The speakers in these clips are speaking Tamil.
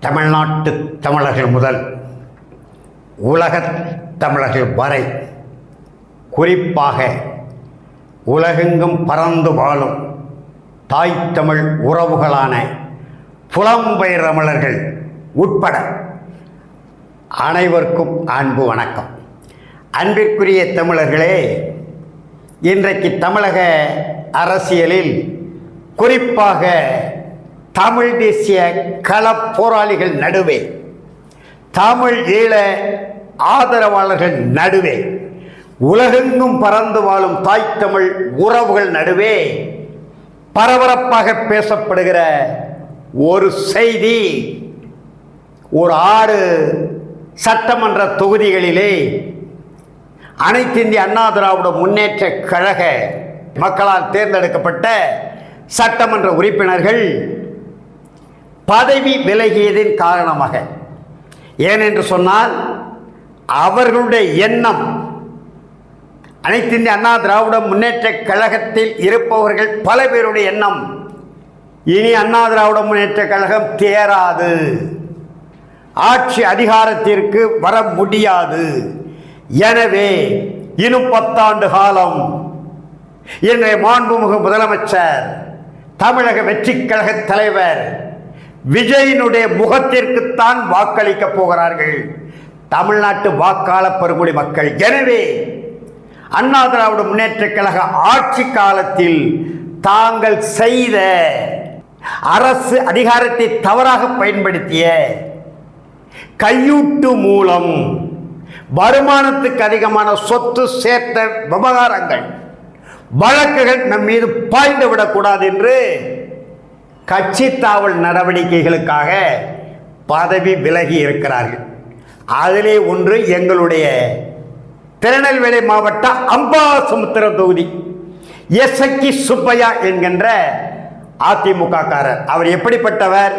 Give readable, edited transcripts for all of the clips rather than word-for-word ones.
தமிழ்நாட்டு தமிழர்கள் முதல் உலகத் தமிழர்கள் வரை, குறிப்பாக உலகெங்கும் பறந்து வாழும் தாய் தமிழ் உறவுகளான புலம்பெயர் தமிழர்கள் உட்பட அனைவருக்கும் அன்பு வணக்கம். அன்பிற்குரிய தமிழர்களே, இன்றைக்கு தமிழக அரசியலில் குறிப்பாக தமிழ் தேசிய களப் போராளிகள் நடுவே, தமிழ் ஈழ ஆதரவாளர்கள் நடுவே, உலகெங்கும் பறந்து வாழும் தாய் தமிழ் உறவுகள் நடுவே பரபரப்பாக பேசப்படுகிற ஒரு செய்தி, ஒரு 6 சட்டமன்ற தொகுதிகளிலே அனைத்து இந்திய அண்ணா திராவிட முன்னேற்ற கழக மக்களால் தேர்ந்தெடுக்கப்பட்ட சட்டமன்ற உறுப்பினர்கள் பதவி விலகியதின் காரணமாக, ஏனென்று சொன்னால் அவர்களுடைய எண்ணம், அனைத்து இந்திய அண்ணா திராவிட முன்னேற்ற கழகத்தில் இருப்பவர்கள் பல பேருடைய எண்ணம், இனி அண்ணா திராவிட முன்னேற்ற கழகம் தேராது, ஆட்சி அதிகாரத்திற்கு வர முடியாது, எனவே இன்னும் 10 ஆண்டு காலம் இன்றைய மாண்புமிகு முதலமைச்சர், தமிழக வெற்றி கழக தலைவர் விஜயினுடைய முகத்திற்குத்தான் வாக்களிக்க போகிறார்கள் தமிழ்நாட்டு வாக்காளர் பெருங்குடி மக்கள். எனவே அண்ணா திராவிட முன்னேற்ற கழக ஆட்சி காலத்தில் தாங்கள் செய்த அரசு அதிகாரத்தை தவறாக பயன்படுத்திய கையூட்டு மூலம் வருமானத்துக்கு அதிகமான சொத்து சேர்த்த விவகாரங்கள், வழக்குகள் நம் மீது பாய்ந்து விடக்கூடாது என்று கட்சி தாவல் நடவடிக்கைகளுக்காக பதவி விலகி இருக்கிறார்கள். அதிலே ஒன்று எங்களுடைய திருநெல்வேலி மாவட்ட அம்பாசமுத்திரம் தொகுதி எஸ்எக்கி சுப்பையா என்கின்ற அதிமுக காரர். அவர் எப்படிப்பட்டவர்,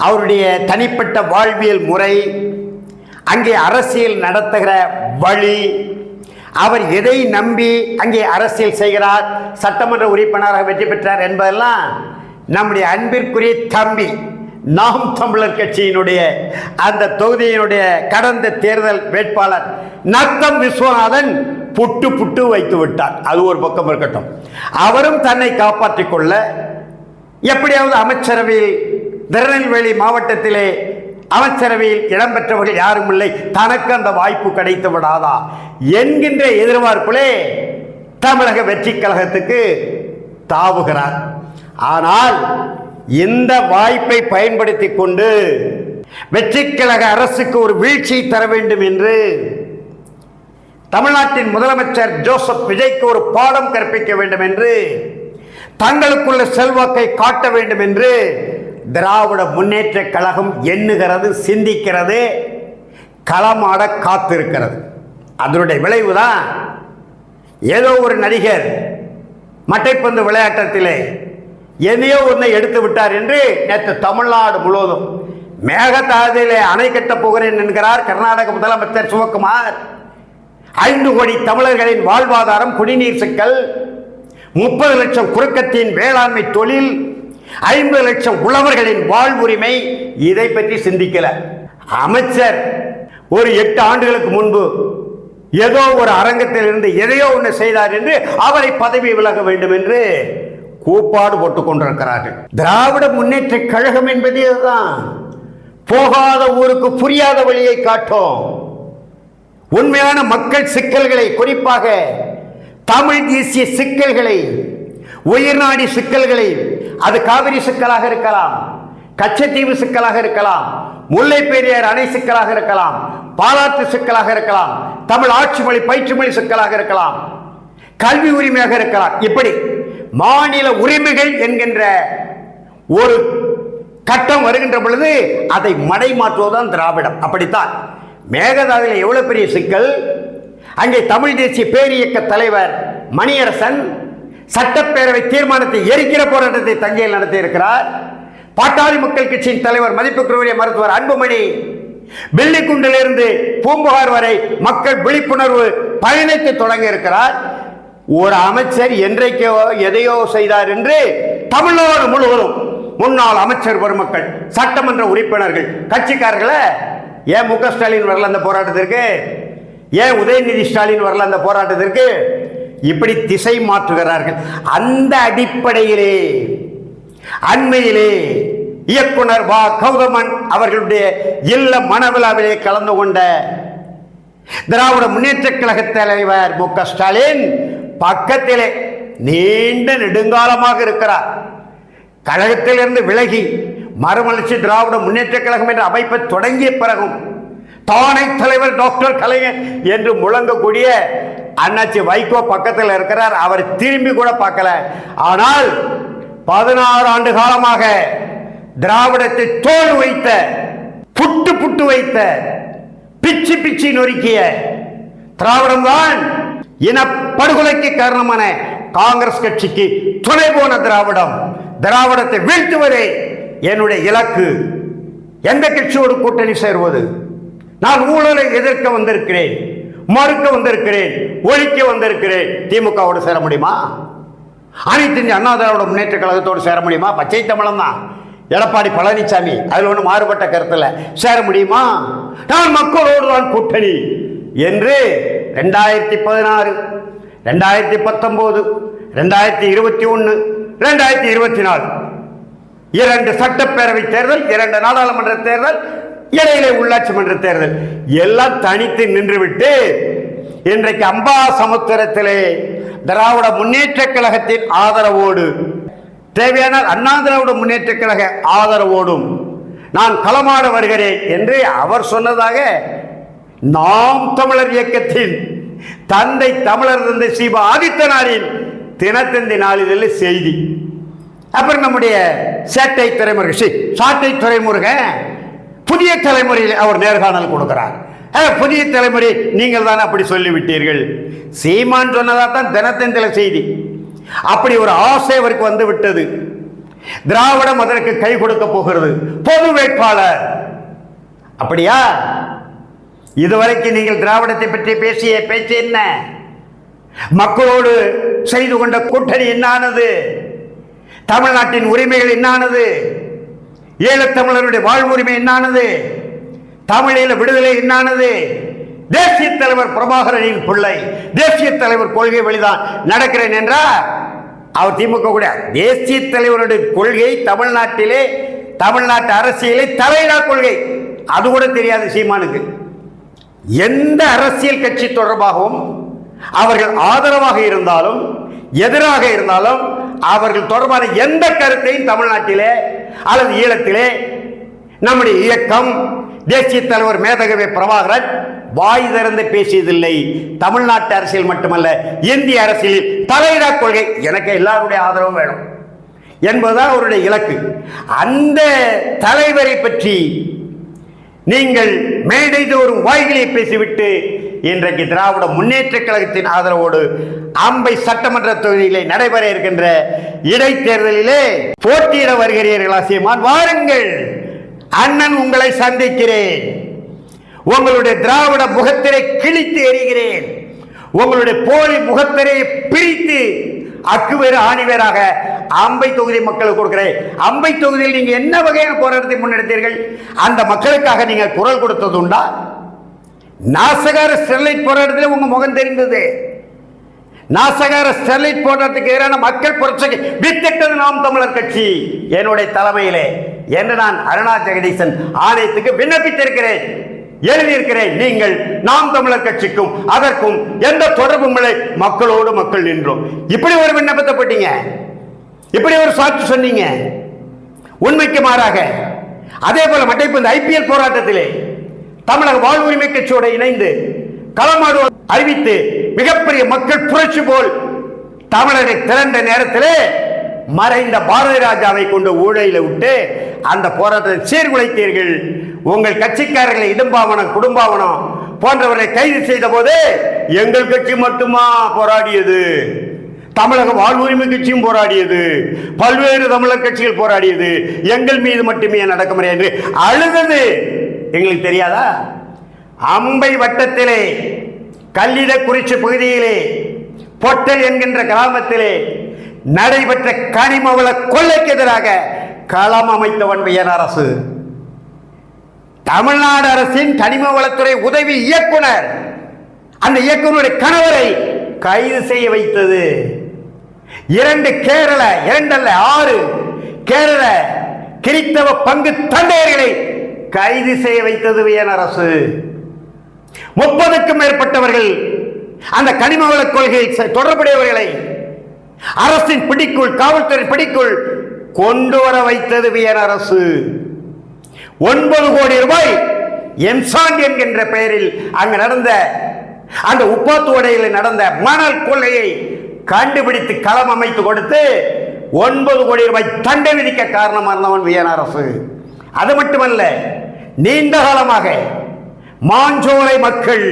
அவருடைய தனிப்பட்ட வாழ்வியல் முறை, அங்கே அரசியல் நடத்துகிற வழி, அவர் எதை நம்பி அங்கே அரசியல் செய்கிறார், சட்டமன்ற உறுப்பினராக வெற்றி பெற்றார் என்பதெல்லாம் நம்முடைய அன்பிற்குரிய தம்பி நாம் தமிழர் கட்சியினுடைய அந்த தொகுதியினுடைய கடந்த தேர்தல் வேட்பாளர் நத்தம் விஸ்வநாதன் புட்டு வைத்து விட்டார். அது ஒரு பக்கம் இருக்கட்டும், அவரும் தன்னை காப்பாற்றிக் கொள்ள எப்படியாவது அமைச்சரவையில், திருநெல்வேலி மாவட்டத்திலே அமைச்சரவையில் இடம்பெற்றவர்கள் யாரும் இல்லை, தனக்கு அந்த வாய்ப்பு கிடைத்து விடாதா என்கின்ற எதிர்பார்ப்பிலே தமிழக வெற்றி கழகத்துக்கு தாவுகிறார். ஆனால் இந்த வாய்ப்பை பயன்படுத்தி கொண்டு வெற்றி கழக அரசுக்கு ஒரு வீழ்ச்சி தர வேண்டும் என்று, தமிழ்நாட்டின் முதலமைச்சர் ஜோசப் விஜய்க்கு ஒரு பாடம் கற்பிக்க வேண்டும் என்று, தங்களுக்குள்ள செல்வாக்கை காட்ட வேண்டும் என்று திராவிட முன்னேற்ற கழகம் எண்ணுகிறது, சிந்திக்கிறது, களமாட காத்திருக்கிறது. அதனுடைய விளைவுதான் ஏதோ ஒரு நடிகர் மட்டைப்பந்து விளையாட்டத்திலே எதையோ ஒன்றை எடுத்து விட்டார் என்று நேற்று தமிழ்நாடு முழுவதும் மேகதாதுவிலே அணை கட்டப் போகிறேன் என்கிறார் கர்நாடக முதலமைச்சர் சிவகுமார். 5 கோடி தமிழர்களின் வாழ்வாதாரம் குடிநீர் சிக்கல், 30 லட்சம் குறுக்கத்தின் வேளாண்மை தொழில், 50 லட்சம் உழவர்களின் வாழ்வுரிமை, இதை பற்றி சிந்திக்கல. அமைச்சர் ஒரு 8 ஆண்டுகளுக்கு முன்பு ஏதோ ஒரு அரங்கத்தில் இருந்து எதையோ ஒன்று செய்தார் என்று அவரை பதவி விலக வேண்டும் என்று கூப்பாடு போட்டுக் கொண்டிருக்கிறார்கள். திராவிட முன்னேற்ற கழகம் என்பது இதுதான். போகாத ஊருக்கு புரியாத வழியை காட்டும். உண்மையான மக்கள் சிக்கல்களை, குறிப்பாக தமிழ் தேசிய சிக்கல்களை, உயிர்நாடி சிக்கல்களை, அது காவிரி சிக்கலாக இருக்கலாம், கச்சத்தீவு சிக்கலாக இருக்கலாம், முல்லை பெரியார் அணை சிக்கலாக இருக்கலாம், பாலாற்று சிக்கலாக இருக்கலாம், தமிழ் ஆட்சி மொழி பயிற்று மொழி சிக்கலாக இருக்கலாம், கல்வி உரிமையாக இருக்கலாம், இப்படி மாநில உரிமைகள் என்கின்ற ஒரு கட்டம் வருகின்ற பொழுது அதை மடை மாற்றுவதுதான் திராவிடம். அப்படித்தான் மேகதாதுவில் எவ்வளவு பெரிய சிக்கல், அங்கே தமிழ் தேசிய பேரியக்க தலைவர் மணியரசன் சட்டப்பேரவை தீர்மானத்தை எரிக்கிற போராட்டத்தை தஞ்சையில் நடத்தி இருக்கிறார். பாட்டாளி மக்கள் கட்சியின் தலைவர் மதிப்புக்குரிய மருத்துவர் அன்புமணி வெள்ளிக்குண்டிலிருந்து பூம்புகார் வரை மக்கள் விழிப்புணர்வு பயணத்தை தொடங்க இருக்கிறார். ஒரு அமைச்சர் என்றைக்கோ எதையோ செய்தார் என்று தமிழ்நாடு முழுவதும் முன்னாள் அமைச்சர் பெருமக்கள், சட்டமன்ற உறுப்பினர்கள், கட்சிக்காரர்களை ஏன் மு க ஸ்டாலின் வரல அந்த போராட்டத்திற்கு? ஏன் உதயநிதி ஸ்டாலின் வரல அந்த போராட்டத்திற்கு? இப்படி திசை மாற்றுகிறார்கள். அந்த அடிப்படையிலே அண்மையிலே இயக்குனர் வா கௌதமன் அவர்களுடைய இல்ல மனவிழாவிலே கலந்து கொண்ட திராவிட முன்னேற்ற கழக தலைவர் மு க ஸ்டாலின் பக்கத்திலே நீண்ட நெடுங்காலமாக இருக்கிறார். கழகத்திலிருந்து விலகி மறுமலர்ச்சி திராவிட முன்னேற்ற கழகம் என்ற அமைப்பை தொடங்கிய பிறகும் தானை தலைவர் டாக்டர் கலைஞர் என்று முழங்கக்கூடிய அண்ணாச்சி வைகோ பக்கத்தில் இருக்கிறார். அவர் திரும்பி கூட பார்க்கல. ஆனால் 16 ஆண்டு காலமாக திராவிடத்தை தோல் வைத்த, புட்டு புட்டு வைத்த, பிச்சு பிச்சு நொறுக்கிய திராவிடம் தான் இனப்படுகொலைக்கு காரணமான காங்கிரஸ் கட்சிக்கு துணை போன திராவிடம். திராவிடத்தை வீழ்த்துவதே என்னுடைய இலக்கு. எந்த கட்சியோடு கூட்டணி சேருவது? நான் ஊழலை எதிர்க்க வந்திருக்கிறேன், மறுக்க வந்திருக்கிறேன், ஒழிக்க வந்திருக்கிறேன். திமுகவோடு சேர முடியுமா? அனைத்து இந்திய அண்ணா திராவிட முன்னேற்ற கழகத்தோடு சேர முடியுமா? பச்சை தமிழன் தான் எடப்பாடி பழனிசாமி, அதில் ஒன்றும் மாறுபட்ட கருத்தில் சேர முடியுமா? நான் மக்களோடு தான் கூட்டணி என்று 2016, 2019, 2021, 2024 2 சட்டப்பேரவை தேர்தல், 2 நாடாளுமன்ற தேர்தல், இடையிலே உள்ளாட்சி மன்ற தேர்தல் எல்லாம் தனித்து நின்றுவிட்டு இன்றைக்கு அம்பாசமுத்திரத்திலே திராவிட முன்னேற்ற கழகத்தின் ஆதரவோடு, தேவையான அண்ணா திராவிட முன்னேற்ற கழக ஆதரவோடும் நான் களமாட வருகிறேன் என்று அவர் சொன்னதாக நாம் தமிழர் இயக்கத்தின் தந்தை தமிழர் தந்தை சீப ஆதித்தனாரின் தினத்தந்தி நாளிதழ் செய்தி. அப்புறம் நம்முடைய சாட்டை துறைமுருகன் புதிய தலைமுறையில் அவர் நேர்காணல் கொடுக்கிறார். புதிய தலைமுறை நீங்கள் தான் அப்படி சொல்லிவிட்டீர்கள். சீமான் சொன்னதான் தினத்தந்தில செய்தி. அப்படி ஒரு ஆசை அவருக்கு வந்து விட்டது. திராவிடம் அதற்கு கை கொடுக்க போகிறது, பொது வேட்பாளர். அப்படியா? இதுவரைக்கும் நீங்கள் திராவிடத்தை பற்றி பேசிய பேச்சு என்ன? மக்களோடு செய்து கொண்ட கூட்டணி என்னானது? தமிழ்நாட்டின் உரிமைகள் என்னானது? ஈழத்தமிழருடைய வாழ்வுரிமை என்னானது? தமிழீழ விடுதலை என்னானது? தேசிய தலைவர் பிரபாகரனின் பிள்ளை, தேசிய தலைவர் கொள்கை வழிதான் நடக்கிறேன் என்றார் அவர். திமுக கூட தேசிய தலைவருடைய கொள்கை தமிழ்நாட்டிலே, தமிழ்நாட்டு அரசியலை தலையிடா கொள்கை, அது கூட தெரியாது சீமானுக்கு. எந்த அரசியல் கட்சி தொடர்பாகவும் அவர்கள் ஆதரவாக இருந்தாலும் எதிராக இருந்தாலும் அவர்கள் தொடர்பான எந்த கருத்தையும் தமிழ்நாட்டிலே அல்லது ஈழத்திலே நம்முடைய இயக்கம், தேசிய தலைவர் மேதகவி பிரபாகரன் வாய் திறந்து பேசியதில்லை. தமிழ்நாட்டு அரசியல் மட்டுமல்ல, இந்திய அரசியலில் தலையிடா கொள்கை, எனக்கு எல்லாருடைய ஆதரவும் வேணும் என்பதுதான் அவருடைய இலக்கு. அந்த தலைவரை பற்றி நீங்கள் மேடை தோறும் வாய்களை பேசிவிட்டு இன்றைக்கு திராவிட முன்னேற்ற கழகத்தின் ஆதரவோடு அம்பை சட்டமன்ற தொகுதியிலே நடைபெற இருக்கின்ற இடைத்தேர்தலிலே போட்டியிட வருகிறீர்களா சீமான்? வாருங்கள், அண்ணன் உங்களை சந்திக்கிறேன். உங்களுடைய திராவிட முகத்திரை கிழித்து எறிகிறேன். உங்களுடைய போலி முகத்திரை பிரித்து அக்குவேறு ஆணிவேராக அம்பை தொகுதி மக்களுக்கு கொடுக்கிறேன். அம்பை தொகுதியில் நீங்க என்ன வகையான போராட்டத்தை முன்னெடுத்தீர்கள்? அந்த மக்களுக்காக நீங்க குரல் கொடுத்தது உண்டா? நாசகார ஸ்டெர்லைட் போராட்டத்தில் உங்க முகம் தெரிந்தது. நாசகார ஸ்டெர்லைட் போராட்டத்துக்கு எதிரான மக்கள் புரட்சிக்கு வித்திட்டது நாம் தமிழர் கட்சி என்னுடைய தலைமையிலே என்று நான் அருணா ஜெகதீசன் ஆணையத்துக்கு விண்ணப்பித்திருக்கிறேன், எழுதியிருக்கிறேன். நீங்கள் நாம் தமிழர் கட்சிக்கும் அதற்கும் எந்த தொடர்பும் இல்லை, மக்களோடு மக்கள் நின்றோம். இப்படி ஒரு விண்ணப்பத்தை போட்டீங்க, இப்படி ஒரு சாட்சி சொன்னீங்க, உண்மைக்கு மாறாக. அதே போல மட்டைப்பந்து IPL போராட்டத்திலே தமிழக வாழ்வுரிமை கட்சியோடு இணைந்து களமாடு அறிவித்து மிகப்பெரிய மக்கள் புரட்சி போல் தமிழரை திரண்ட நேரத்திலே மறைந்த பாரதி ராஜாவை கொண்டு ஊழலில் விட்டு அந்த போராட்டத்தை சீர்குலைத்தீர்கள். உங்கள் கட்சிக்காரர்களை இடும்பாவனம், குடும்பாவனம் போன்றவர்களை கைது செய்த போது எங்கள் கட்சி மட்டுமா போராடியது? தமிழக வாழ்வுரிமை கட்சியும் போராடியது, பல்வேறு தமிழர் கட்சிகள் போராடியது. எங்கள் மீது மட்டுமே நடக்குமுறை என்று அழுதது எங்களுக்கு தெரியாதா? அம்பை வட்டத்திலே கல்லிடக்குறிச்சி பகுதியிலே பொட்டல் என்கின்ற கிராமத்திலே நடைபெற்ற கனிமவள கொள்ளைக்கு எதிராக களம் அமைத்தவன் வியனரசு. தமிழ்நாடு அரசின் கனிம வளத்துறை உதவி இயக்குனர், அந்த இயக்குநருடைய கணவரை கைது செய்ய வைத்தது. 2 கேரள, 2 அல்ல 6 கேரள கிறிஸ்தவ பங்கு தந்தையர்களை கைது செய்ய வைத்தது வியனரசு. 30க்கும் மேற்பட்டவர்கள் அந்த கனிம வள கொள்கை தொடர்புடையவர்களை அரசின் பிடிக்குள், காவல்துறை பிடிக்குள் கொண்டு வர வைத்தது வியனரசு. 9 கோடி ரூபாய் எம்சாண்ட் என்கின்ற பெயரில் அங்கு நடந்த அந்த உப்பாத்துவடையில் நடந்த மணல் கொள்ளையை கண்டுபிடித்து களம் அமைத்து கொடுத்து 9 கோடி ரூபாய் தண்டனை விதிக்க காரணமாக இருந்தவன் வியனரசு. அது மட்டுமல்ல, நீண்ட காலமாக மாஞ்சோலை மக்கள்,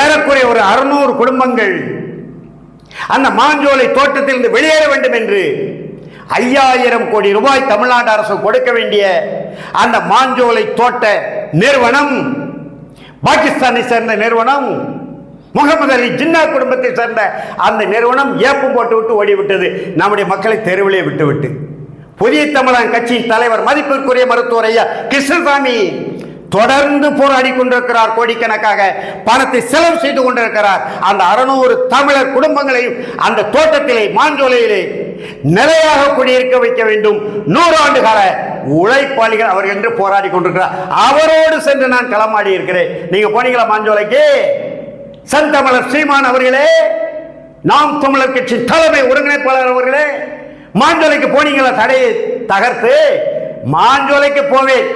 ஏறக்குறைய ஒரு 600 குடும்பங்கள் அந்த மாஞ்சோலை தோட்டத்திலிருந்து வெளியேற வேண்டும் என்று 5000 கோடி ரூபாய் தமிழ்நாடு அரசு கொடுக்க வேண்டிய அந்த மாஞ்சோலை தோட்ட நிறுவனம், பாகிஸ்தானை சேர்ந்த நிறுவனம், முகமது அலி ஜின்னா குடும்பத்தை சேர்ந்த அந்த நிறுவனம் ஏப்பம் போட்டு விட்டு ஓடிவிட்டது. நம்முடைய மக்களை தெருவிலே விட்டுவிட்டு புதிய தமிழக கட்சியின் தலைவர் மதிப்பிற்குரிய மருத்துவர் ஐயா கிருஷ்ணசாமி தொடர்ந்து போராடி கொண்டிருக்கிறார். கோடிக்கணக்காக பணத்தை செலவு செய்து கொண்டிருக்கிறார். அந்த 600 தமிழர் குடும்பங்களையும் அந்த தோட்டத்திலே, மாஞ்சோலையிலே நிலையாக குடியிருக்க வைக்க வேண்டும். 100 ஆண்டு கால உழைப்பாளிகள் அவர் என்று போராடி கொண்டிருக்கிறார். அவரோடு சென்று நான் களமாடி இருக்கிறேன். நீங்க போனீங்களா மாஞ்சோலைக்கு? செந்தமிழர் சீமான் அவர்களே, நாம் தமிழர் கட்சி தலைமை ஒருங்கிணைப்பாளர் அவர்களே, மாஞ்சோலைக்கு போனீங்களா? தடையை தகர்த்து மாஞ்சோலைக்கு போவேன்,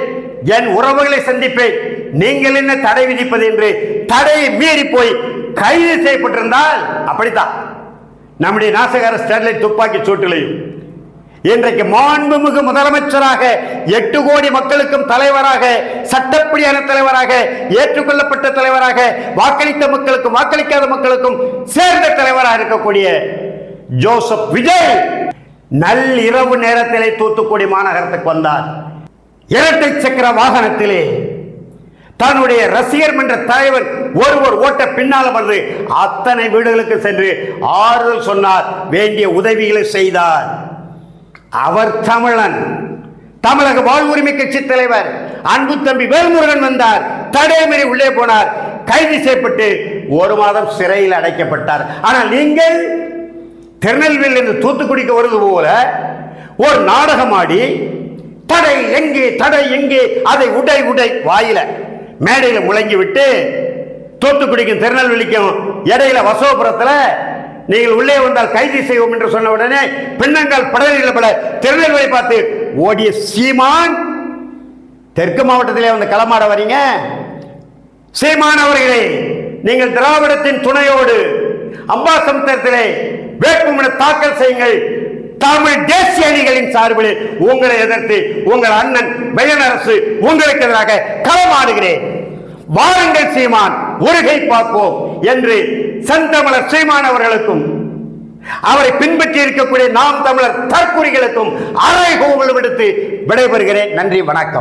என் உறவுகளை சந்திப்பேன், நீங்கள் என்ன தடை விதிப்பது என்று தடையை மீறி போய் கைது செய்யப்பட்டிருந்தால் அப்படித்தான் நம்முடைய நாசகார ஸ்டெர்லைட் துப்பாக்கி சூட்டிலையும் இன்றைக்கு மாண்புமிகு முதலமைச்சராக 8 கோடி மக்களுக்கும் தலைவராக, சட்டப்படியான தலைவராக, ஏற்றுக்கொள்ளப்பட்ட தலைவராக, வாக்களித்த மக்களுக்கும் வாக்களிக்காத மக்களுக்கும் சேர்ந்த தலைவராக இருக்கக்கூடிய ஜோசப் விஜய் நள்ளிரவு நேரத்திலே தூத்துக்குடி மாநகரத்துக்கு வந்தார். 2 சக்கர வாகனத்திலே தன்னுடைய ரசிகர் மன்ற தலைவர் ஒருவர் ஓட்ட பின்னால் வந்து அத்தனை வீடுகளுக்கு சென்று ஆறுதல் சொன்னார், வேண்டிய உதவிகளை செய்தார். அவர் தமிழன், தமிழக வாழ்வுரிமை கட்சி தலைவர் அன்பு தம்பி வேல்முருகன் வந்தார், தடைமீறி உள்ளே போனார், கைது செய்யப்பட்டு 1 மாதம் சிறையில் அடைக்கப்பட்டார். ஆனால் நீங்கள் திருநெல்வேலியிலிருந்து தூத்துக்குடிக்கு வருவது போல ஒரு நாடகமாடி தடை எங்கே, தடை எங்கே, அதை உடை உடை வாயில மேடையில் முழங்கி விட்டு தூத்துக்குடிக்கும் திருநெல்வேலிக்கும் இடையில வசோபுரத்தில் நீங்கள் உள்ளே வந்தால் கைது செய்வோம் என்று சொன்ன உடனே பின்னங்கால் படலில் பட திருநெல்வேலி பார்த்து ஓடிய சீமான், தெற்கு மாவட்டத்திலே வந்து களமாட வரீங்க. சீமான் அவர்களே, நீங்கள் திராவிடத்தின் துணையோடு அம்பாசமுத்திரத்திலே வேட்புமனு தாக்கல் செய்யுங்கள். தமிழ் தேசிய அணிகளின் சார்பில் உங்களை எதிர்த்து உங்கள் அண்ணன் வியனரசு உங்களுக்கு எதிராக களமாடுகிறேன். வாருங்கள் சீமான், வருகை பார்ப்போம் என்று செந்தமிழர் சீமான் அவர்களுக்கும் அவரை பின்பற்றி இருக்கக்கூடிய நாம் தமிழர் தற்குறிகளுக்கும் அறைகூவல் விடுத்து விடைபெறுகிறேன். நன்றி, வணக்கம்.